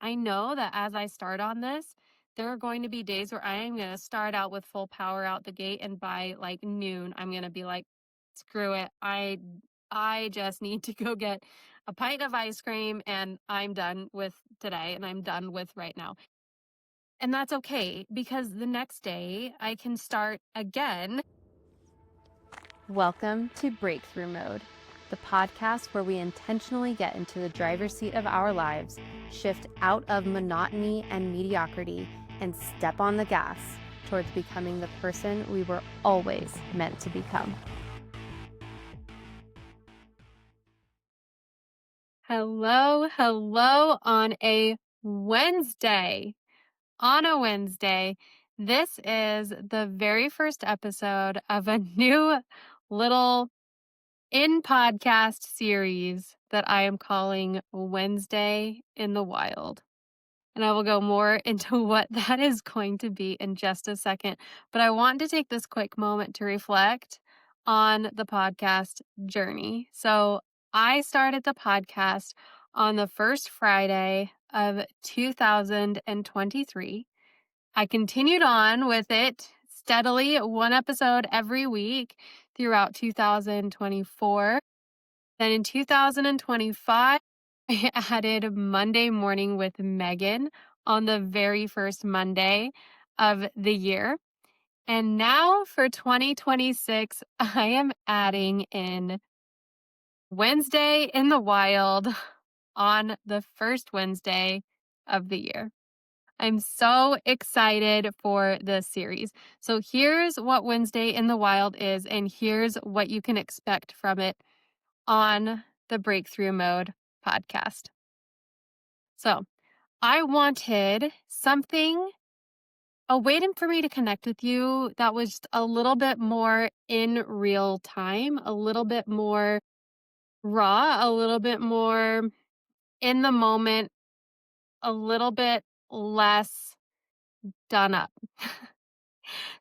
I know that as I start on this, there are going to be days where I am going to start out with full power out the gate, and by like noon, I'm going to be like, screw it. I just need to go get a pint of ice cream and I'm done with today and I'm done with right now. And that's okay because the next day I can start again. Welcome to Breakthrough Mode, the podcast where we intentionally get into the driver's seat of our lives, shift out of monotony and mediocrity, and step on the gas towards becoming the person we were always meant to become. Hello on a Wednesday. On a Wednesday, this is the very first episode of a new little in podcast series that I am calling Wednesday in the Wild. And I will go more into what that is going to be in just a second. But I want to take this quick moment to reflect on the podcast journey. So I started the podcast on the first Friday of 2023. I continued on with it steadily, one episode every week throughout 2024. Then in 2025, I added Monday Morning with Megan on the very first Monday of the year. And now for 2026, I am adding in Wednesday in the Wild on the first Wednesday of the year. I'm so excited for this series. So here's what Wednesday in the Wild is, and here's what you can expect from it on the Breakthrough Mode podcast. So I wanted something, a way for me to connect with you that was just a little bit more in real time, a little bit more raw, a little bit more in the moment, a little bit less done up.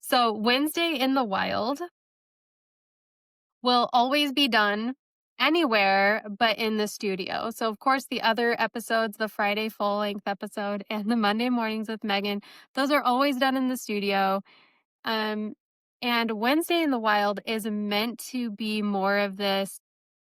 So Wednesday in the Wild will always be done anywhere but in the studio. So, of course, the other episodes, the Friday full length episode and the Monday mornings with Megan, those are always done in the studio. Um, and Wednesday in the Wild is meant to be more of this.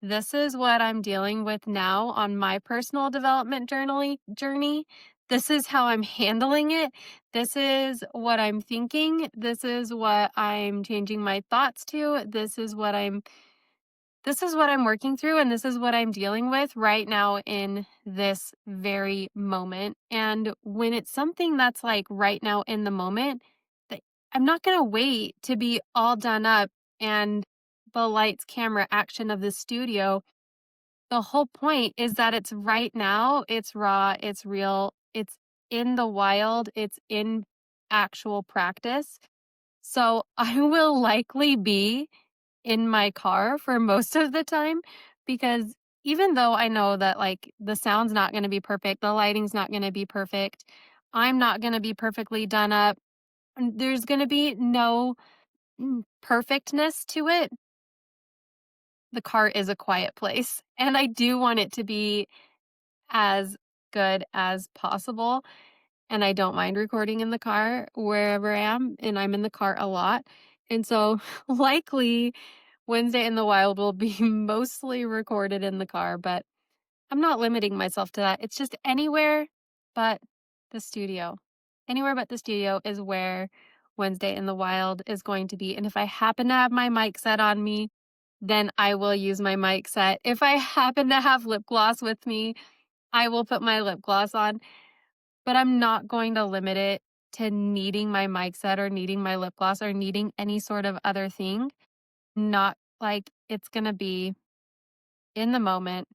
This is what I'm dealing with now on my personal development journey. This is how I'm handling it. This is what I'm thinking. This is what I'm changing my thoughts to. This is what I'm working through, and this is what I'm dealing with right now in this very moment. And when it's something that's like right now in the moment, I'm not going to wait to be all done up and the lights, camera, action of the studio. The whole point is that it's right now, it's raw, it's real, it's in the wild, it's in actual practice. So I will likely be in my car for most of the time because even though I know that like the sound's not going to be perfect, the lighting's not going to be perfect, I'm not going to be perfectly done up, there's going to be no perfectness to it. The car is a quiet place and I do want it to be as good as possible. And I don't mind recording in the car wherever I am, and I'm in the car a lot. And so likely Wednesday in the Wild will be mostly recorded in the car, but I'm not limiting myself to that. It's just anywhere but the studio. Anywhere but the studio is where Wednesday in the Wild is going to be. And if I happen to have my mic set on me, then I will use my mic set. If I happen to have lip gloss with me, I will put my lip gloss on, but I'm not going to limit it to needing my mic set or needing my lip gloss or needing any sort of other thing. Not like it's going to be in the moment.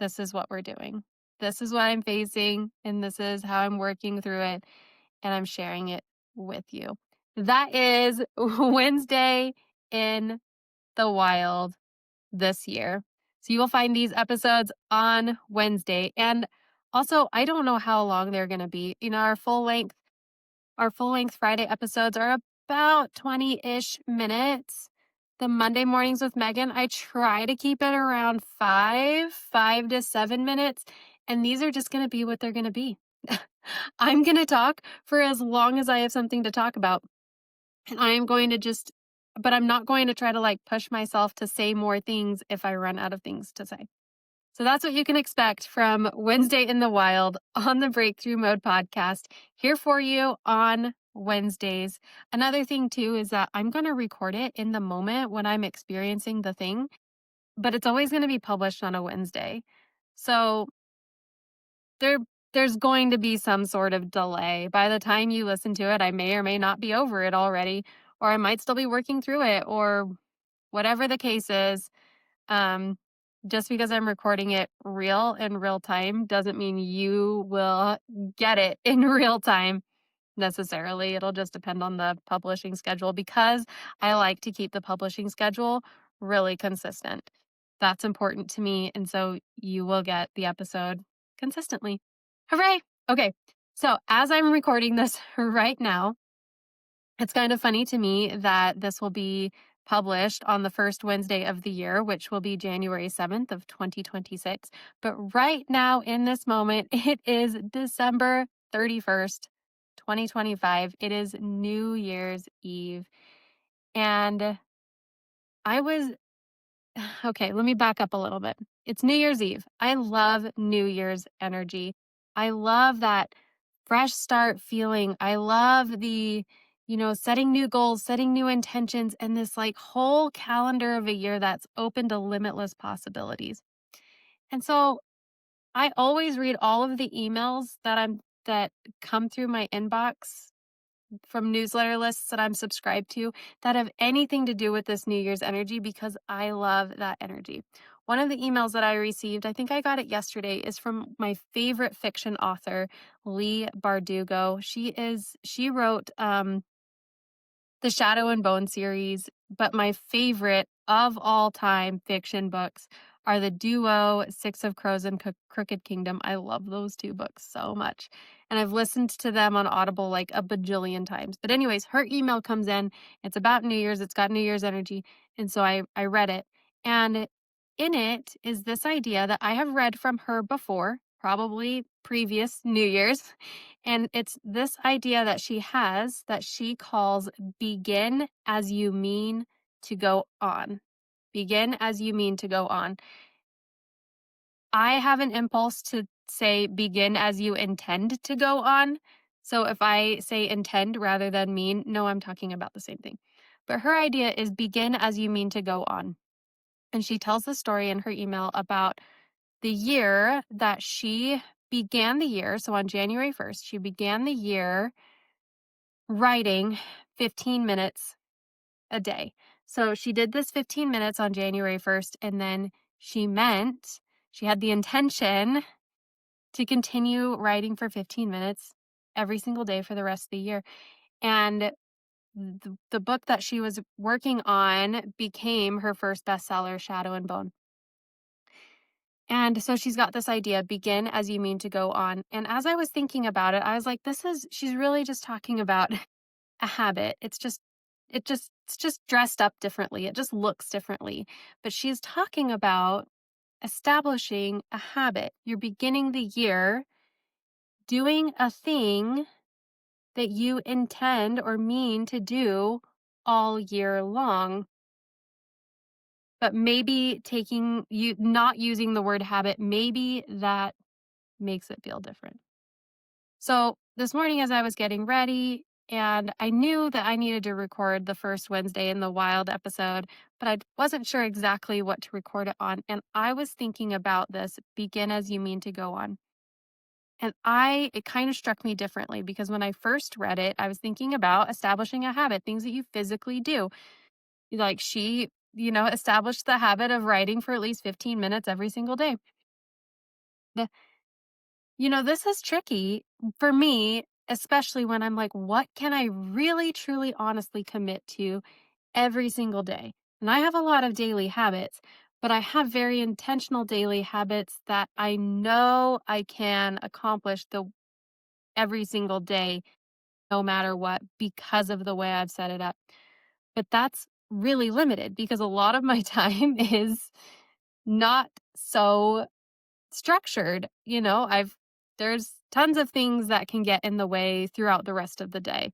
This is what we're doing. This is what I'm facing, and this is how I'm working through it, and I'm sharing it with you. That is Wednesday in the Wild this year. So you will find these episodes on Wednesday. And also, I don't know how long they're going to be. Our full length Friday episodes are about 20-ish minutes. The Monday mornings with Megan, I try to keep it around 5 to 7 minutes. And these are just going to be what they're going to be. I'm going to talk for as long as I have something to talk about. And I am going to just, but I'm not going to try to like push myself to say more things if I run out of things to say. So that's what you can expect from Wednesday in the Wild on the Breakthrough Mode podcast, here for you on Wednesdays. Another thing, too, is that I'm going to record it in the moment when I'm experiencing the thing, but it's always going to be published on a Wednesday. So there, there's going to be some sort of delay. By the time you listen to it, I may or may not be over it already, or I might still be working through it, or whatever the case is. Um, just because I'm recording it real in real time doesn't mean you will get it in real time necessarily. It'll just depend on the publishing schedule because I like to keep the publishing schedule really consistent. That's important to me. And so you will get the episode consistently. Hooray! Okay. So as I'm recording this right now, it's kind of funny to me that this will be published on the first Wednesday of the year, which will be January 7th of 2026. But right now in this moment, it is December 31st, 2025. It is New Year's Eve. And I was okay, let me back up a little bit. It's New Year's Eve. I love New Year's energy. I love that fresh start feeling. I love the, setting new goals, setting new intentions, and this like whole calendar of a year that's open to limitless possibilities. And so I always read all of the emails that come through my inbox from newsletter lists that I'm subscribed to that have anything to do with this New Year's energy because I love that energy. One of the emails that I received, I think I got it yesterday, is from my favorite fiction author, Leigh Bardugo. She wrote the Shadow and Bone series, but my favorite of all time fiction books are the duo Six of Crows and Crooked Kingdom. I love those two books so much. And I've listened to them on Audible like a bajillion times. But anyways, her email comes in. It's about New Year's. It's got New Year's energy. And so I read it. And in it is this idea that I have read from her before, probably previous New Year's. And it's this idea that she has that she calls begin as you mean to go on. Begin as you mean to go on. I have an impulse to say begin as you intend to go on. So if I say intend rather than mean, no, I'm talking about the same thing. But her idea is begin as you mean to go on. And she tells the story in her email about the year that she began the year. So on January 1st, she began the year writing 15 minutes a day. So she did this 15 minutes on January 1st, and then she had the intention to continue writing for 15 minutes every single day for the rest of the year. And the book that she was working on became her first bestseller, Shadow and Bone. And so she's got this idea, begin as you mean to go on. And as I was thinking about it, I was like, she's really just talking about a habit. It's just dressed up differently. It just looks differently. But she's talking about establishing a habit. You're beginning the year doing a thing that you intend or mean to do all year long. But maybe not using the word habit, maybe that makes it feel different. So this morning, as I was getting ready, and I knew that I needed to record the first Wednesday in the Wild episode, but I wasn't sure exactly what to record it on. And I was thinking about this begin as you mean to go on. And it kind of struck me differently because when I first read it, I was thinking about establishing a habit, things that you physically do. Like she, established the habit of writing for at least 15 minutes every single day. This is tricky for me, especially when I'm like, what can I really, truly, honestly commit to every single day? And I have a lot of daily habits, but I have very intentional daily habits that I know I can accomplish every single day, no matter what, because of the way I've set it up. But that's really limited because a lot of my time is not so structured. There's tons of things that can get in the way throughout the rest of the day,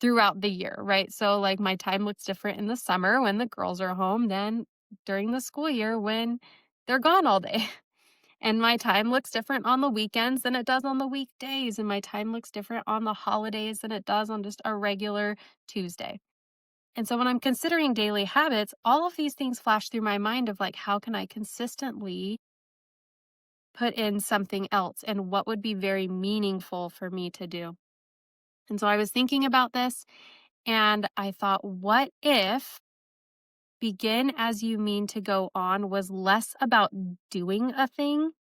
throughout the year, right? So, like, my time looks different in the summer when the girls are home than during the school year when they're gone all day. And my time looks different on the weekends than it does on the weekdays, and my time looks different on the holidays than it does on just a regular Tuesday. And so when I'm considering daily habits, all of these things flash through my mind of like, how can I consistently put in something else and what would be very meaningful for me to do? And so I was thinking about this and I thought, what if begin as you mean to go on was less about doing a thing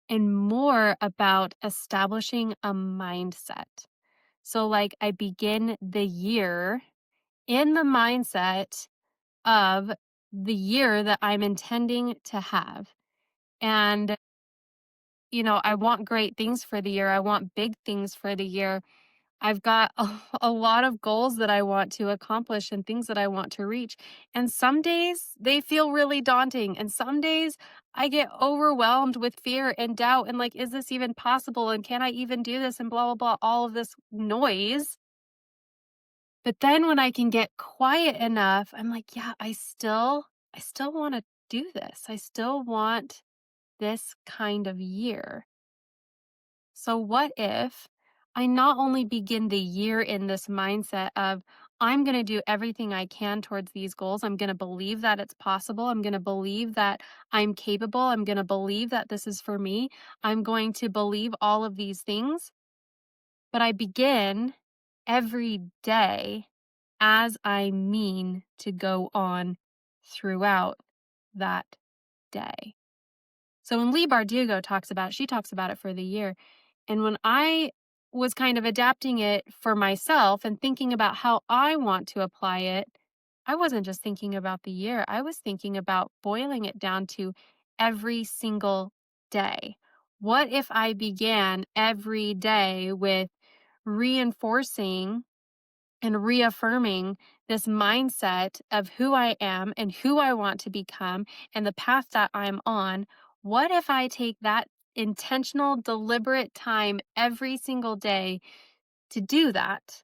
and more about establishing a mindset? So, like, I begin the year in the mindset of the year that I'm intending to have. And, I want great things for the year. I want big things for the year. I've got a lot of goals that I want to accomplish and things that I want to reach. And some days they feel really daunting. And some days I get overwhelmed with fear and doubt and like, is this even possible? And can I even do this? And blah, blah, blah, all of this noise. But then when I can get quiet enough, I'm like, yeah, I still want to do this. I still want this kind of year. So what if I not only begin the year in this mindset of I'm going to do everything I can towards these goals. I'm going to believe that it's possible. I'm going to believe that I'm capable. I'm going to believe that this is for me. I'm going to believe all of these things. But I begin every day as I mean to go on throughout that day. So when Leigh Bardugo talks about it, she talks about it for the year. And when I was kind of adapting it for myself and thinking about how I want to apply it, I wasn't just thinking about the year. I was thinking about boiling it down to every single day. What if I began every day with reinforcing and reaffirming this mindset of who I am and who I want to become and the path that I'm on? What if I take that intentional, deliberate time every single day to do that?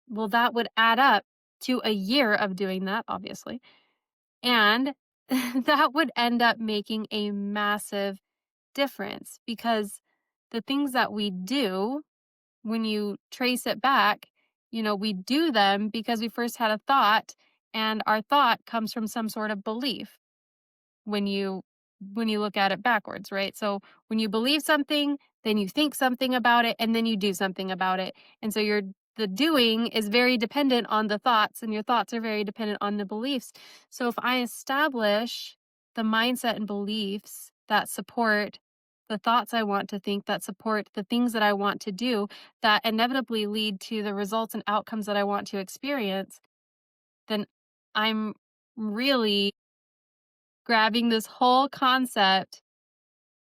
Well, that would add up to a year of doing that, obviously. And that would end up making a massive difference because the things that we do, when you trace it back, we do them because we first had a thought, and our thought comes from some sort of belief when you look at it backwards, right? So when you believe something, then you think something about it and then you do something about it. And so the doing is very dependent on the thoughts and your thoughts are very dependent on the beliefs. So if I establish the mindset and beliefs that support the thoughts I want to think, that support the things that I want to do, that inevitably lead to the results and outcomes that I want to experience, then I'm really grabbing this whole concept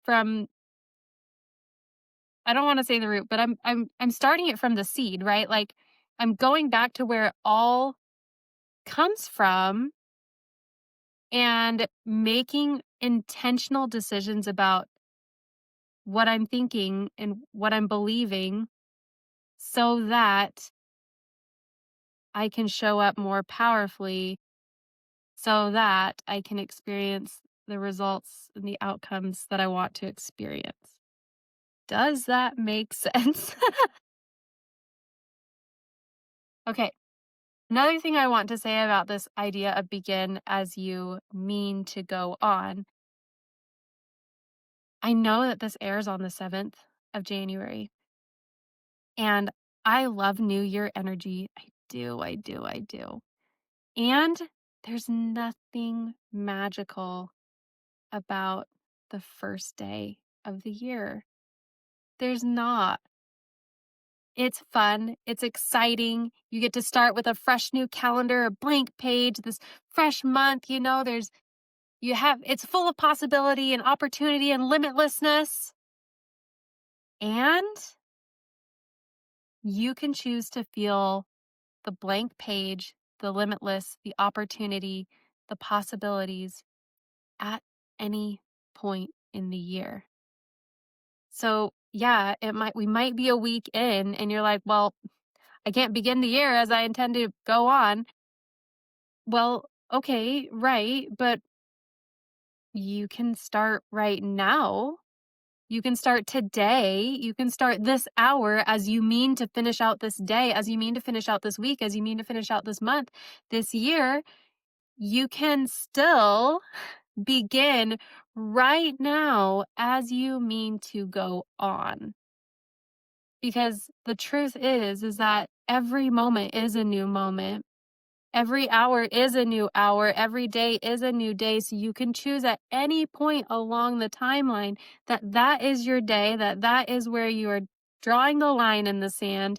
from, I don't wanna say the root, but I'm starting it from the seed, right? Like, I'm going back to where it all comes from and making intentional decisions about what I'm thinking and what I'm believing so that I can show up more powerfully, so that I can experience the results and the outcomes that I want to experience. Does that make sense? Okay. Another thing I want to say about this idea of begin as you mean to go on. I know that this airs on the 7th of January, and I love New Year energy. I do, I do, I do. And there's nothing magical about the first day of the year. There's not. It's fun. It's exciting. You get to start with a fresh new calendar, a blank page, this fresh month. It's full of possibility and opportunity and limitlessness. And you can choose to feel the blank page, the limitless, the opportunity, the possibilities at any point in the year. So, yeah, we might be a week in and you're like, "Well, I can't begin the year as I intend to go on." Well, okay, right, but you can start right now. You can start today. You can start this hour as you mean to finish out this day, as you mean to finish out this week, as you mean to finish out this month, this year. You can still begin right now as you mean to go on. Because the truth is that every moment is a new moment. Every hour is a new hour. Every day is a new day. So you can choose at any point along the timeline that that is your day, that that is where you are drawing the line in the sand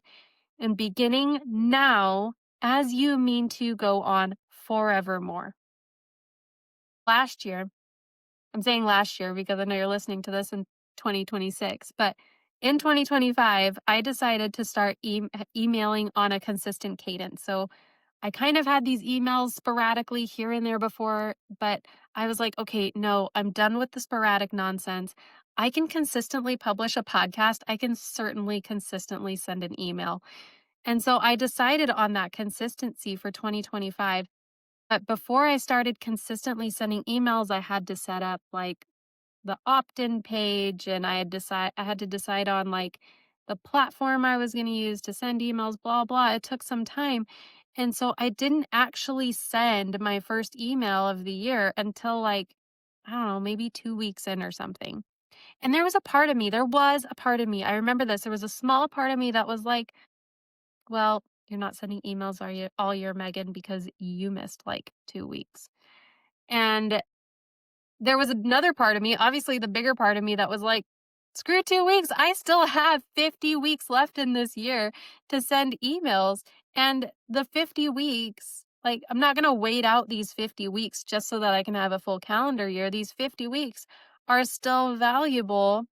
and beginning now as you mean to go on forevermore. Last year, I'm saying last year because I know you're listening to this in 2026, but in 2025, I decided to start emailing on a consistent cadence. So I kind of had these emails sporadically here and there before, but I was like, okay, no, I'm done with the sporadic nonsense. I can consistently publish a podcast. I can certainly consistently send an email. And so I decided on that consistency for 2025. But before I started consistently sending emails, I had to set up like the opt-in page and I had to decide on like the platform I was going to use to send emails, blah blah. It took some time. And so I didn't actually send my first email of the year until like I don't know, maybe 2 weeks in or something. And there was a part of me. I remember this. There was a small part of me that was like, well, you're not sending emails are you all year, Megan, because you missed like 2 weeks. And there was another part of me, obviously the bigger part of me that was like, screw 2 weeks. I still have 50 weeks left in this year to send emails. And the 50 weeks, like, I'm not going to wait out these 50 weeks just so that I can have a full calendar year. These 50 weeks are still valuable.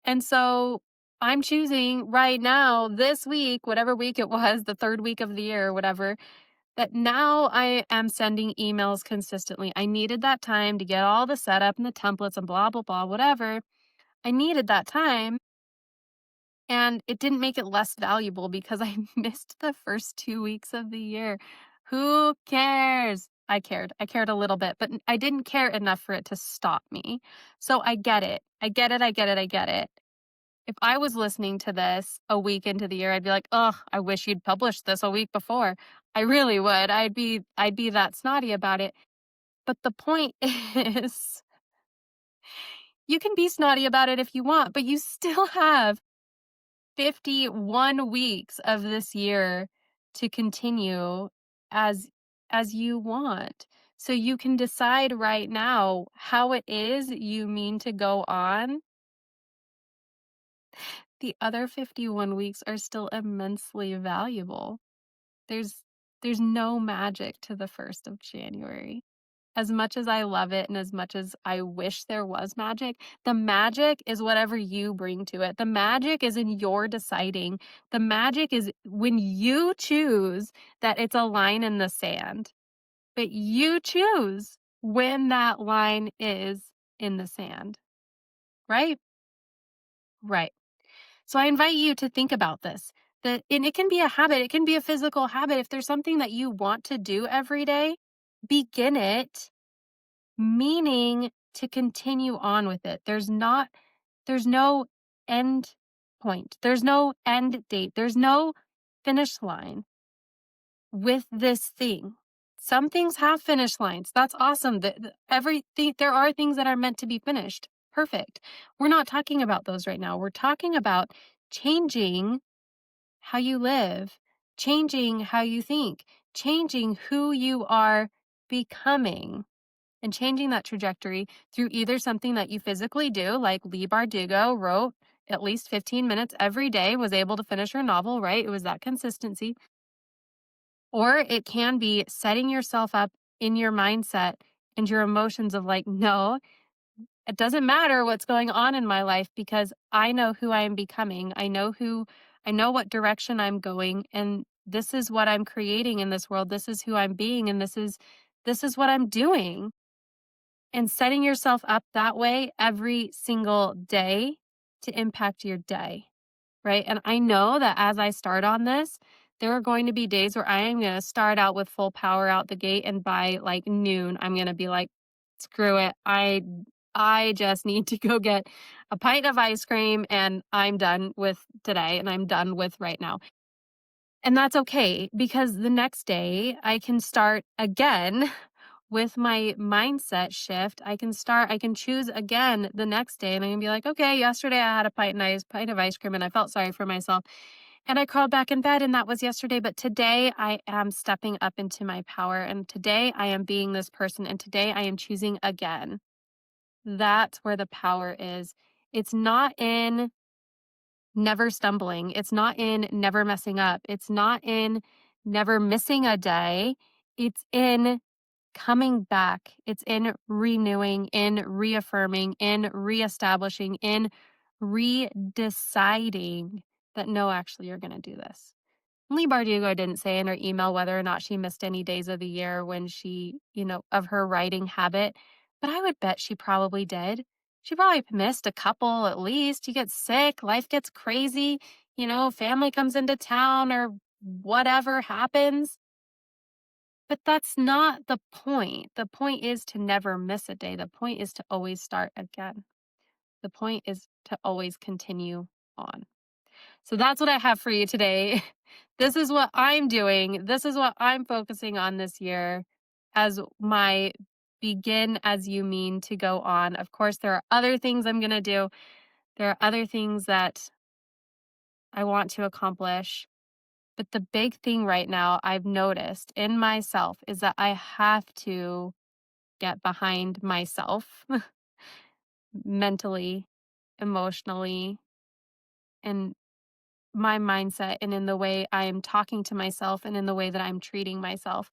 And so I'm choosing right now, this week, whatever week it was, the third week of the year, or whatever, that now I am sending emails consistently. I needed that time to get all the setup and the templates and blah, blah, blah, whatever. I needed that time. And it didn't make it less valuable because I missed the first 2 weeks of the year. Who cares? I cared. I cared a little bit, but I didn't care enough for it to stop me. So I get it. I get it. I get it. I get it. If I was listening to this a week into the year, I'd be like, "Ugh, I wish you'd published this a week before." I really would. I'd be that snotty about it. But the point is, you can be snotty about it if you want, but you still have 51 weeks of this year to continue as you want. So you can decide right now how it is you mean to go on. The other 51 weeks are still immensely valuable. There's there's no magic to the 1st of January. As much as I love it and as much as I wish there was magic, the magic is whatever you bring to it. The magic is in your deciding. The magic is when you choose that it's a line in the sand. But you choose when that line is in the sand, right? Right. So I invite you to think about this. And it can be a habit, it can be a physical habit. If there's something that you want to do every day, begin it, meaning to continue on with it. There's no end point. There's no end date. There's no finish line with this thing. Some things have finish lines. That's awesome. Everything there are things that are meant to be finished. Perfect. We're not talking about those right now. We're talking about changing how you live, changing how you think, changing who you are becoming, and changing that trajectory through either something that you physically do, like Leigh Bardugo wrote at least 15 minutes every day, was able to finish her novel, right? It was that consistency. Or it can be setting yourself up in your mindset and your emotions of like, no, it doesn't matter what's going on in my life because I know who I am becoming. I know what direction I'm going and this is what I'm creating in this world. This is who I'm being and this is what I'm doing. And setting yourself up that way every single day to impact your day, right? And I know that as I start on this, there are going to be days where I am going to start out with full power out the gate, and by like noon I'm going to be like, screw it. I just need to go get a pint of ice cream and I'm done with today and I'm done with right now. And that's okay because the next day I can start again with my mindset shift. I can choose again the next day and I can be like, okay, yesterday I had a pint of ice cream and I felt sorry for myself. And I crawled back in bed and that was yesterday. But today I am stepping up into my power. And today I am being this person. And today I am choosing again. That's where the power is. It's not in never stumbling. It's not in never messing up. It's not in never missing a day. It's in coming back. It's in renewing, in reaffirming, in reestablishing, in redeciding that no, actually, you're going to do this. Leigh Bardugo didn't say in her email whether or not she missed any days of the year when she, of her writing habit, but I would bet she probably did. She probably missed a couple at least. You get sick, life gets crazy, family comes into town or whatever happens. But that's not the point. The point is to never miss a day. The point is to always start again. The point is to always continue on. So that's what I have for you today. This is what I'm doing. This is what I'm focusing on this year as my begin as you mean to go on. Of course, there are other things I'm going to do. There are other things that I want to accomplish. But the big thing right now I've noticed in myself is that I have to get behind myself mentally, emotionally, and my mindset and in the way I am talking to myself and in the way that I'm treating myself.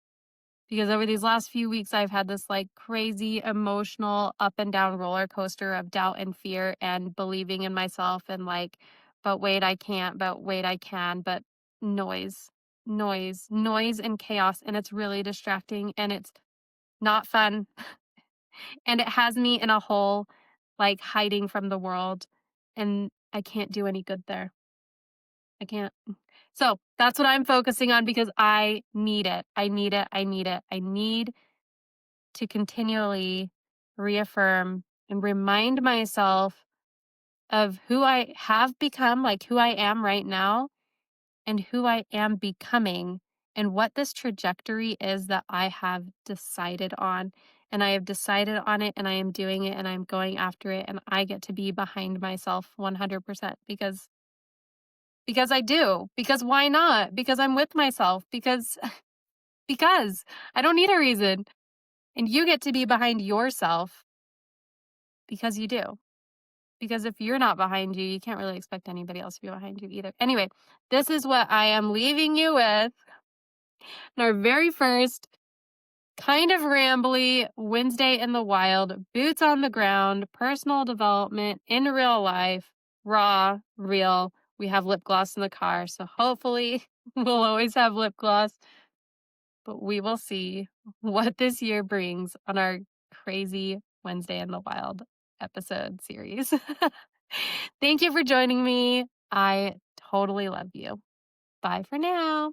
Because over these last few weeks, I've had this like crazy emotional up and down roller coaster of doubt and fear and believing in myself and like, but wait, I can't, but wait, I can, but noise, noise and chaos. And it's really distracting and it's not fun. And it has me in a hole, like hiding from the world. And I can't do any good there. I can't. So that's what I'm focusing on because I need it. I need it. I need it. I need to continually reaffirm and remind myself of who I have become, like who I am right now, and who I am becoming, and what this trajectory is that I have decided on. And I have decided on it, and I am doing it, and I'm going after it, and I get to be behind myself 100% because I do. Because why not? Because I'm with myself. Because I don't need a reason. And you get to be behind yourself because you do. Because if you're not behind you, you can't really expect anybody else to be behind you either. Anyway, this is what I am leaving you with in our very first kind of rambly Wednesday in the wild, boots on the ground, personal development in real life, raw, real. We have lip gloss in the car, so hopefully we'll always have lip gloss, but we will see what this year brings on our crazy Wednesday in the wild episode series. Thank you for joining me. I totally love you. Bye for now.